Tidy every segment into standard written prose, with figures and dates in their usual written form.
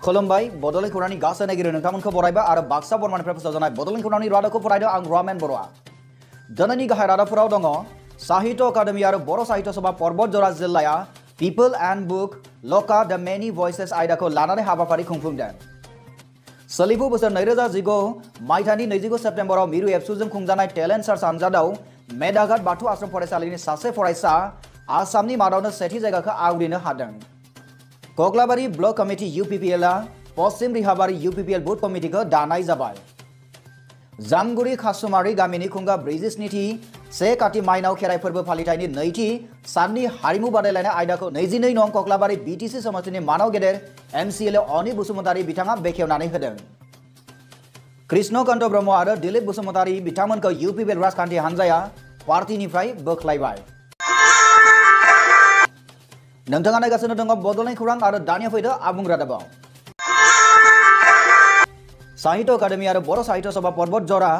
खुलुमबाय बड'लेण्ड खौरांनि गासै नायगिरि नोंथांमोनखौ बरायबाय आरो बाक्सा बरमानिफ्राय फोसावजानाय बड'लेण्ड खौरांनि रादाबखौ फरायदों आं रमेन बर'आ। दिनैनि गाहाय रादाबफोराव दङ साहित्य अकादेमि आरो बर' साहित्य सभा पर्बतजरा जिल्लाया पिपल एन्ड बुक लका द मेनि भइसेस आयदाखौ लानानै हाबाफारि खुंफुंदों। सोलिफु बोसोर 2019 मायथाइनि 29 सेप्तेम्बराव मिरु एबसुजों खुंजानाय टेलेन्ट सार्च आनजादाव मेदाघाट बाथौ आश्रम फरायसालिनि सासे फरायसा आसामनि मादावनो सेथि जायगाखौ आवग्रिनो हादों। कक्लाबारि ब्लक कमिटि UPPL पश्चिम रिहाबारि UPPL बुथ कमिटिखौ दानाय जाबाय। जामगुरि खासुमारि गामिनि खुंगा 47थि से काति माइनाव खेराइ फोरबो फालिथायनि नैथि साननि हारिमु बादायलायनाय आयदाखौ 22 नं कक्लाबारि BTC समष्टिनि मानाव गेदेर MCLA अनि बसुमतारी बिथाङा बेखेवनानै होदों। कृष्णकान्त ब्रह्म आरो दिलीप बसुमतारी बिथांमोनखौ UPPL राजखान्थि हान्जाया पार्टीनिफ्राय बोख्लायबाय। नोंथाङा नायगासिनो दङ बड'लेण्ड खौरां आरो दानिया फैदो आबुं रादाबाव। साहित्य अकादेमि आरो बर' साहित्य सभा पर्बतजरा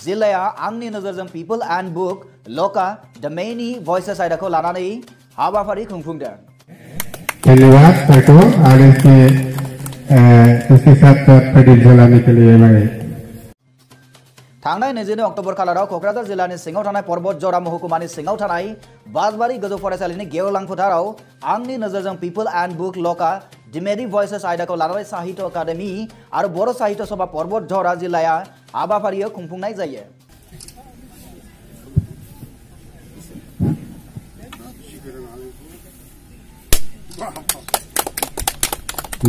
जिल्लाया आंनि नोजोरजों पिपल एन्ड बुक लका द मेनि भइसेस आयदाखौ लानानै हाबाफारि खुंफुंदों। धन्यवाद आपको और इसके साथ प्रेडिक्ट जलाने के लिए मैं थांनाय 22 अक्ट'बर खालाराव क'क्राझार जिल्लानि सिङाव थानाय पर्बतजरा महकुमानि सिङाव थानाय बासबारि गोजौ फरायसालिनि गेवलां फोथाराव आंनि नोजोरजों पिपल एन्ड बुक लका द मेनि भइसेस आयदाखौ लानानै साहित्य अकादेमि आरो बर' साहित्य सभा पर्बतजरा जिल्लाया हाबाफारिखौ खुंफुंनाय जायो।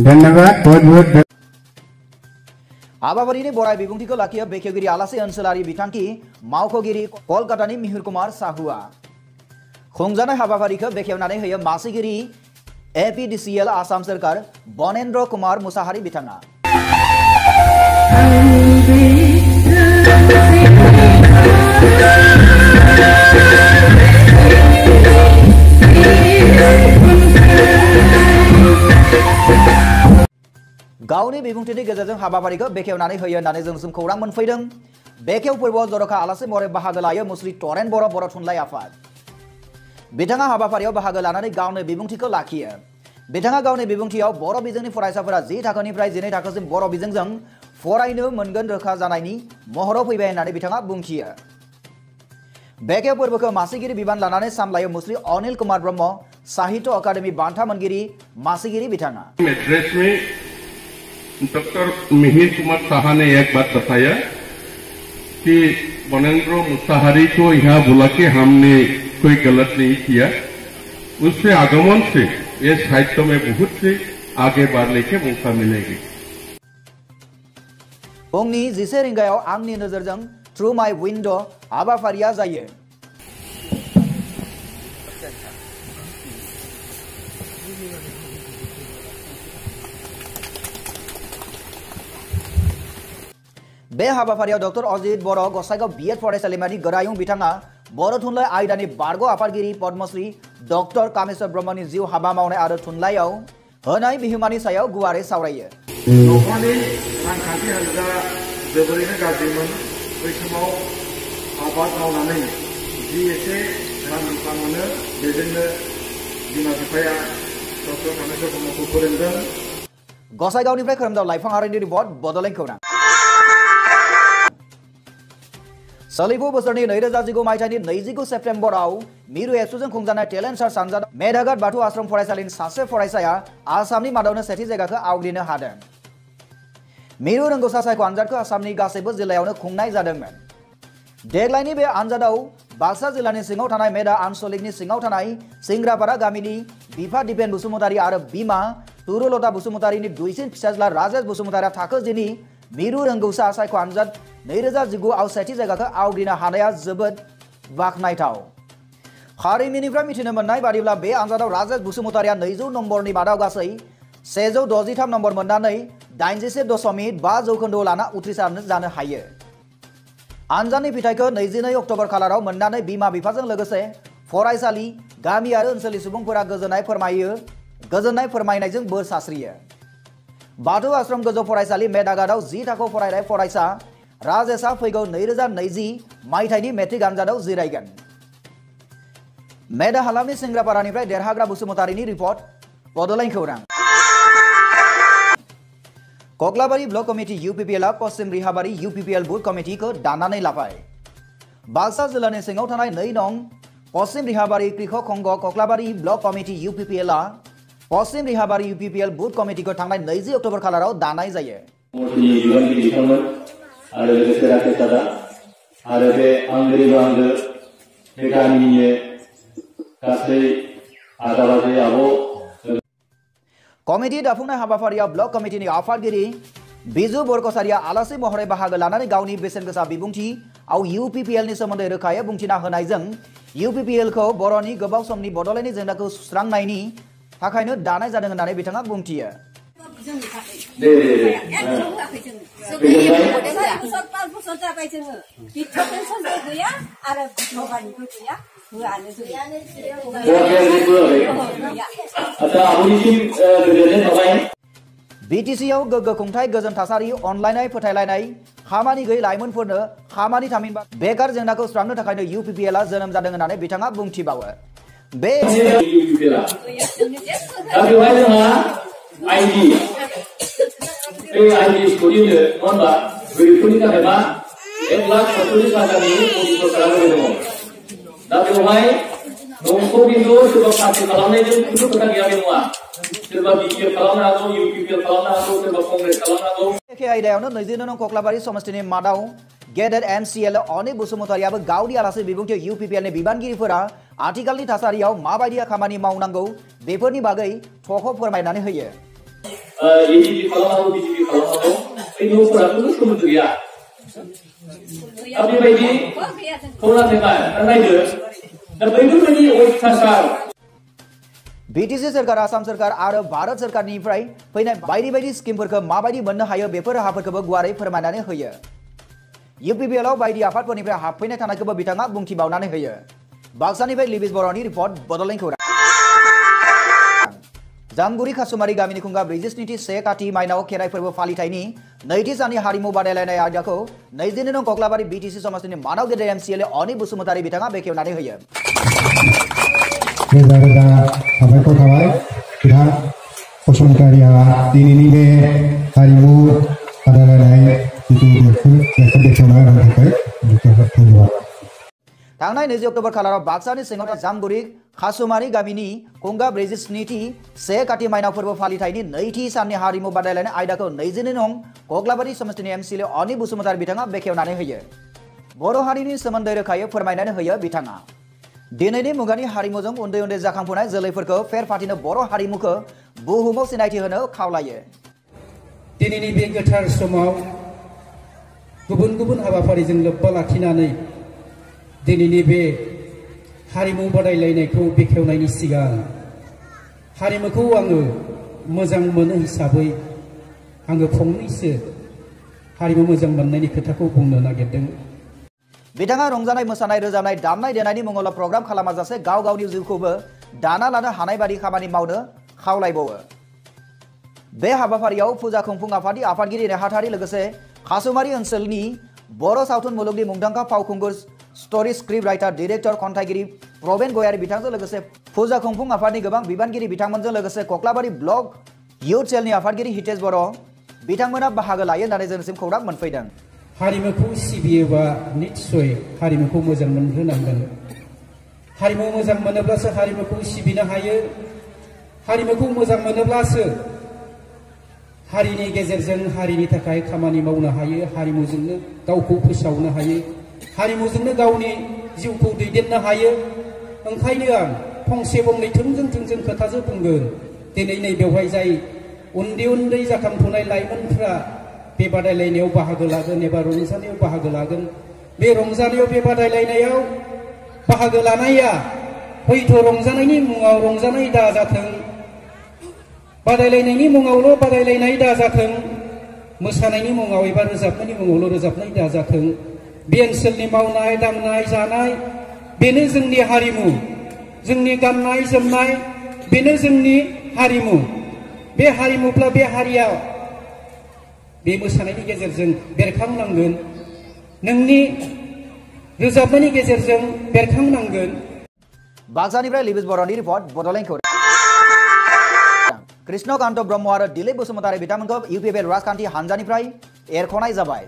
धन्यवाद बहुत हाबाफारिनि बराय बिबुंथिखौ लाखियो बेखेवगिरि आलासि ओनसोलारि बिथांखि मावख'गिरि कलकातानि मिहिर कुमार साहुआ। खुंजानाय हाबाफारिखौ बेखेवनानै होयो मासिगिरि APDCL आसाम सोरखार बनेन्द्र कुमार मुसाहारि बिथाङा। गावनि बिबुंथिनि गेजेरजों हाबाफारिखौ बेखेवनानै होयो होननानै जोंसिम खौरां मोनफैदों। बेखेव फोरबोआव जर'खा आलासि महरै बाहागो लायो मुस्रि टरेन बर' थुनलाइ आफाद। बिथाङा हाबाफारियाव बाहागो लानानै गावनि बिबुंथिखौ लाखियो। बिथाङा गावनि बिबुंथियाव बर' बिजोंनि फरायसाफोरा 10 थाखोनिफ्राय 12 थाखोसिम बर' बिजोंजों फरायनो मोनगोन रोखा जानायनि महराव फैबाय होननानै बिथाङा बुंथियो। बेखेव फोरबोखौ मासिगिरि बिबान लानानै सामलायो मुस्रि अनिल कुमार ब्रह्म साहित्य अकादेमि बान्था मोनगिरि मासिगिरि बिथाङा। डॉक्टर मिहिर कुमार साहा ने एक बात बताया कि बनेन्द्र मुसाहारी को यहाँ बुला के हमने कोई गलत नहीं किया। उससे आगमन से ये साहित्य में बहुत से आगे बढ़ने के मौका मिलेगी। फुंनि 10 रिंगायाव आंनि नोजोरजों थ्रु माय विंड' हाबाफारिया जायो। बे हाबाफारियाव डॉक्टर अजित बर' गसाइगाव BEd फरायसालिमानि गोरायुं बिथाङा बर' थुनलाइ आयदानि बारग' आफादगिरि पद्मश्री डॉक्टर कामेश्वर ब्रह्मनि जिउ हाबा मावनाय आरो थुनलाइयाव होनाय बिहोमानि सायाव गुवारै सावरायो। न'खरनि रांखान्थि हालोदा जोबोरैनो गाज्रिमोन। बै समाव आबाद मावनानै जि एसे रां रुफा मोनो बेजोंनो बिमा बिफाया डॉक्टर कामेश्वर ब्रह्मखौ फोरोंदों। गसाइगावनिफ्राय खोरोमदाव लाइफाङारिनि रिपर्ट बड'लेण्ड खौरां। सोलिफु बोसोरनि 2019 मायथाइनि 29 सेप्तेम्बराव मिरु एबसुजों खुंजानाय टेलेन्ट सार्च आनजादाव मेदाघाट बाथौ आश्रम फरायसालिनि सासे फरायसाया आसामनि मादावनो सेथि जायगाखौ आवग्रिनो हादों। मिरु रोंगौसा सायख' आनजादखौ आसामनि गासैबो जिल्लायावनो खुंनाय जादोंमोन। देग्लायनि बे आनजादाव बाक्सा जिल्लानि सिङाव थानाय मेदा आनसलिकनि सिङाव थानाय सिंग्रापारा गामिनि बिफा दिपेन बसुमतारी आरो बिमा तुरुलता बसुमतारीनि दुइसिन फिसाज्ला राजेश बसुमतारीया थाखो 10 नि मिरु रोंगौसा सायख' आनजाद 2019 आव सेथि जायगाखौ आवग्रिनो हानाया जोबोद बाखनायथाव। खारिमिनिफ्राय मिथिनो मोननाय बादिब्ला बे आनजादाव राजेश बसुमतारीया 200 नम्बरनि मादाव गासै 163 नम्बर मोननानै 81.5 जौखोन्दोआव लाना उथ्रिसारनो जानो हायो। आनजादनि फिथाइखौ 22 अक्ट'बर खालाराव मोननानै बिमा बिफाजों लोगोसे फरायसालि गामि आरो ओनसोलनि सुबुंफोरा गोजोननाय फोरमायनायजों बोर सास्रियो। बाथौ आश्रम गोजौ फरायसालि मेदाघाटआव 10 थाखोआव फरायनाय फरायसा राजेशआ फैगौ 2020 मायथाइनि मेट्रिक आनजादाव जिरायगोन। मेदा हालामनि सिंग्रापारानिफ्राय देरहाग्रा बसुमतारीनि रिपर्ट बड'लेण्ड खौरां। कक्लाबारी ब्लक कमिटी UPPL पश्चिम रिहाबारी UPPL बुथ कमिटी को दानानै लाबाय बाक्सा जिल्लानि सिङाव थानाय 2 नं पश्चिम रिहाबारी कृषक संघ कक्लाबारी ब्लक कमिटी UPPL पश्चिम रिहाबारी UPPL बुथ कमिटी को थांनाय 20 अक्ट'बर खालाराव दानाय जायो। आरो लोगोसे राकेश दादा आरो बे आंगोनिबो आंगो बे गामिनि गासै आदाबाजै आब' कमिटी दाफुंनाय हाबाफारियाव ब्लक कमिटीनि आफादगिरि बिजु बरकसारिया आलासि महरै बाहागो लानानै गावनि बेसेन गोसा बिबुंथि आव UPPL नि सोमोन्दै रोखायै बुंथिना होनायजों UPPL खौ बर'नि गोबाव समनि बड'लेण्डनि जेंनाखौ सुस्रांनायनि थाखायनो दानाय जादों होननानै बिथाङा बुंथियो। BTC आव गोग्गो खुंथाय गोजोन थासारि अनलायनाय फोथायलायनाय खामानि गैयै लाइमोनफोरनो खामानि थामिनबा बेकार जेंनाखौ सुस्रांनो थाखायनो UPPL आ जोनोम जादों होननानै बिथाङा बुंथिबावो। बे एखे आयदायावनो 22 नं कक्लाबारी समष्टिनि मादाव गेदेर MCL अनिल बसुमतारियाबो गावनि आलासि बिबुंथि UPPL नि बिबानगिरिफोरा आथिखालनि थासारियाव माबायदि खामानि मावनांगौ बेफोरनि बागै थख' फोरमायनानै होयो। BTC सरकार आसाम सरकार आरो भारत सरकारनिफ्राय फैनाय बायदि स्किमफोरखौ माबायदि मोननो हायो बेफोर राहाफोरखौबो गुवारै फोरमायनानै होयो। UPPL आव बायदि आफादफोरनिफ्राय हाबफैनाय थानायखौबो बिथाङा बुंथिबावनानै होयो। बाक्सानिफ्राय लिबिस बर'नि रिपर्ट बड'लेण्ड खौरां। जामगुरि खासुमारि गामिनि खुंगा 46 से काति माइनाव खेराइ फोरबो फालिथायनि नैथि साननि हारिमु बादायलायनाय आयदाखौ 22 नं कक्लाबारी BTC समष्टिनि मानाव गेदेर MCL अनिल बसुमतारि बिथाङा बेखेवनानै होयो। रोजा साबायखर थाबाय बिथां बसुमतारिया दिनैनि बे हारिमु बादायलायनाय बेखेवना होनो थाखाय धन्यबाद। थांनाय 20 अक्ट'बर खालाराव बाक्सानि सिङाव जामगुरि खासुमारि गामिनि खुंगा 47 से काति माइनाव फोरबो फालिथायनि नैथि साननि हारिमु बादायलायनाय आयदाखौ 22 नं कक्लाबारी समष्टिनि MCL अनिल बसुमतारि बिथाङा बेखेवनानै होयो। बर' हारिनि सोमोन्दै रोखायै फोरमायनानै होयो बिथाङा। दिनैनि मुगानि हारिमुजों उन्दै उन्दै जाखांफुनाय जोलैफोरखौ फेर फाथिनो बर' हारिमुखौ बुहुमाव सिनायथि होनो खावलायो। दिनैनि बे गोथार समाव गुबुन गुबुन हाबाफारिजों लोब्बा लाखिनानै दिनैनि बे हारिमु बादायलायनायखौ बेखेवनायनि सिगां हारिमुखौ आङो मोजां मोनो हिसाबै आङो फंनैसो हारिमु मोजां मोननायनि खोथाखौ बुंनो नागिरदों। बिथाङा रंजानाय मोसानाय रोजाबनाय दामनाय देनायनि मुङावल' प्रग्राम खालामाजासे गाव गावनि जिउखौबो दाना लानो हानाय बादि खामानि मावनो खावलायबावो। बे हाबाफारियाव फुजा खुंफुं आफादनि आफादगिरि नेहाथारि लोगोसे खासुमारि ओनसोलनि बर' सावथुन मुलुगनि मुंदांखा फावखुंगुर स्ट'री स्क्रिप्ट राइटार डिरेक्टर खन्थाइगिरि प्रबेन गयारी बिथांजों लोगोसे फुजा खुंफुं आफादनि गोबां बिबानगिरि बिथांमोनजों लोगोसे कक्लाबारी ब्लक इयुथ सेलनि आफादगिरि हितेश बर' बिथांमोना बाहागो लायो होननानै जोंनिसिम खौरां मोनफैदों। हारिमुखौ सिबियोबा निस्सय हारिमुखौ मोजां मोनग्रोनांगोन। हारिमु मोजां मोनोब्लासो हारिमुखौ सिबिनो हायो। हारिमुखौ मोजां मोनोब्लासो हारिनि गेजेरजों हारिनि थाखाय खामानि मावनो हायो। हारिमुजोंनो गावखौ फोसावनो हायो। हारिमुजोंनो गावनि जिउखौ दैदेननो हायो। ओंखायनो आं फंसे फंनै थोंजों खोथाजों बुंगोन। दिनै नै बेवहाय जाय उन्दै उन्दै जाखांफुनाय लाइमोनफ्रा बे बादायलायनायाव बाहागो लागोन एबा रंजानायाव बाहागो लागोन। बे रंजानायाव बे बादायलायनायाव बाहागो लानाया हयथ' रंजानायनि मुङाव रंजानाय दाजाथों, बादायलायनायनि मुङावल' बादायलायनाय दाजाथों, मोसानायनि मुङाव एबा रोजाबनायनि मुङावल' रोजाबनाय दाजाथों। बे ओनसोलनि मावनाय दांनाय जानाय बेनो जोंनि हारिमु। जोंनि गाननाय जोमनाय बेनो जोंनि हारिमु। बे हारिमुब्ला बे हारिया बे मोसानायनि गेजेरजों बेरखांनांगोन, नोंनि रोजाबनायनि गेजेरजों बेरखांनांगोन। बाक्सानिफ्राय लिबिस बर'नि रिपर्ट बड'लेण्ड खौरां। कृष्णकान्त ब्रह्म आरो दिलीप बसुमतारी बिथांमोनखौ इउपिपिएल राजखान्थि हानजानिफ्राय एरख'नाय जाबाय।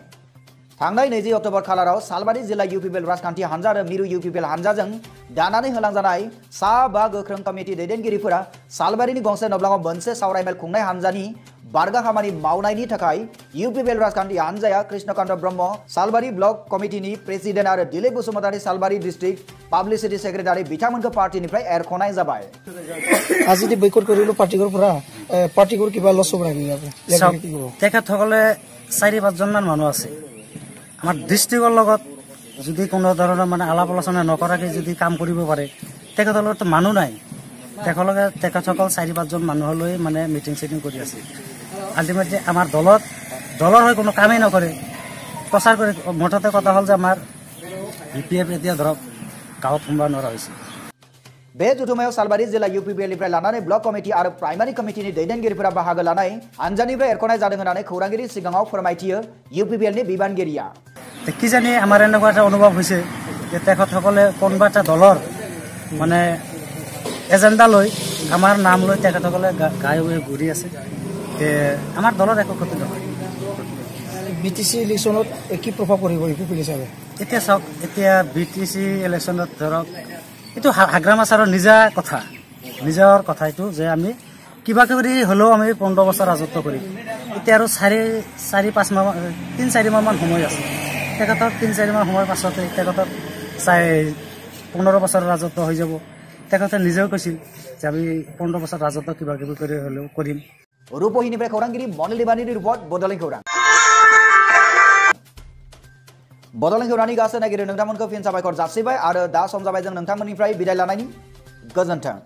थांनाय 20 अक्ट'बर खालाराव सालबारि जिल्ला इउपिपिएल राजखान्थि हानजा आरो मिरु इउपिपिएल हानजाजों दानानै होलांजानाय सा 5 गोख्रों कमिटि दैदेनगिरिफोरा सालबारिनि गंसे नब्लाङाव मोनसे सावरायमेल खुंनाय हानजानि बारगा खामानि मावनायनि थाखाय इउपिपिएल राजखान्थि हानजाया कृष्णकान्त ब्रह्म सालबारि ब्लक कमिटिनि प्रेसिडेन्ट आरो दिलीप बसुमतारी सालबारि डिस्ट्रिक्ट पाब्लिसिटी सेक्रेटारि बिथांमोनखौ पार्टिनिफ्राय एरख'नाय जाबाय। আজি যে বৈকট কৰিলো পাৰ্টিকৰ কিবা লছ হ'ব নেকি? তেখেতসকলে 4-5 জন মান মানুহ আছে আমাৰ ডিস্ট্ৰিক্টৰ লগত যদি কোনো ধৰণৰ মানে আলাপ আলোচনা নকৰাকৈ যদি কাম কৰিব পাৰে তেখেতসকলৰ তো মানুহ নাই। তেখেতসকল 4-5 জন মানুহলৈ মানে মিটিং চিটিং কৰি আছে। আল্টিমেটলি আমাৰ দলৰ হৈ কোনো কামেই নকৰে প্ৰচাৰ কৰি মুঠতে কথা হ'ল যে আমাৰ ইউপিএফ এতিয়া ধৰক গাঁৱত সোমোৱা নোৱাৰা হৈছে। बे जुथुमायाव सालबारि जिल्ला इउपिपिएलनिफ्राय लानानै ब्लक कमिटि आरो प्राइमारि कमिटिनि दैदेनगिरिफोरा बाहागो लानाय हानजानिफ्राय एरख'नाय जादों होननानै खौरांगिरि सिगाङाव फोरमायथियो इउपिपिएलनि बिबानगिरिया। কিজানি আমাৰ এনেকুৱা এটা অনুভৱ হৈছে যে তেখেতসকলে কোনোবা এটা দলৰ মানে এজেণ্ডা লৈ আমাৰ নাম লৈ তেখেতসকলে গাই ঘূৰি আছে। আমাৰ দলৰ একো ক্ষতি নহয়। বিটিসি ইলেকশনত কি প্ৰভাৱ পৰিব ইউপিপিএল হিচাপে? এতিয়া চাওক, এতিয়া বিটিসি ইলেকশ্যনত ধৰক এইটো হাগ্ৰাম আচাৰৰ নিজৰ কথা এইটো যে আমি কিবা কৰি হ'লেও আমি 15 বছৰ ৰাজত্ব কৰিম। এতিয়া আৰু 4-5 মাহ 3-4 মাহ মান সময় আছে। তেখেতৰ 3-4 মাহ সময়ৰ পাছতে তেখেতৰ 15 বছৰ ৰাজত্ব হৈ যাব। তেখেতে নিজেও কৈছিল যে আমি 15 বছৰ ৰাজত্ব কিবা কৰি হ'লেও কৰিম। रुपहिनिफ्राय खौरांगिरि मनिल दिबानिनि रिपर्ट बड'लेण्ड खौरां। बड'लेण्ड खौरांनि गासै नागिरो नोंथांमोनखौ फिन साबायखर जासिबाय आरो दा सम जाबाय जों नोंथांमोननिफ्राय बिदाय लानायनि। गोजोन्थों।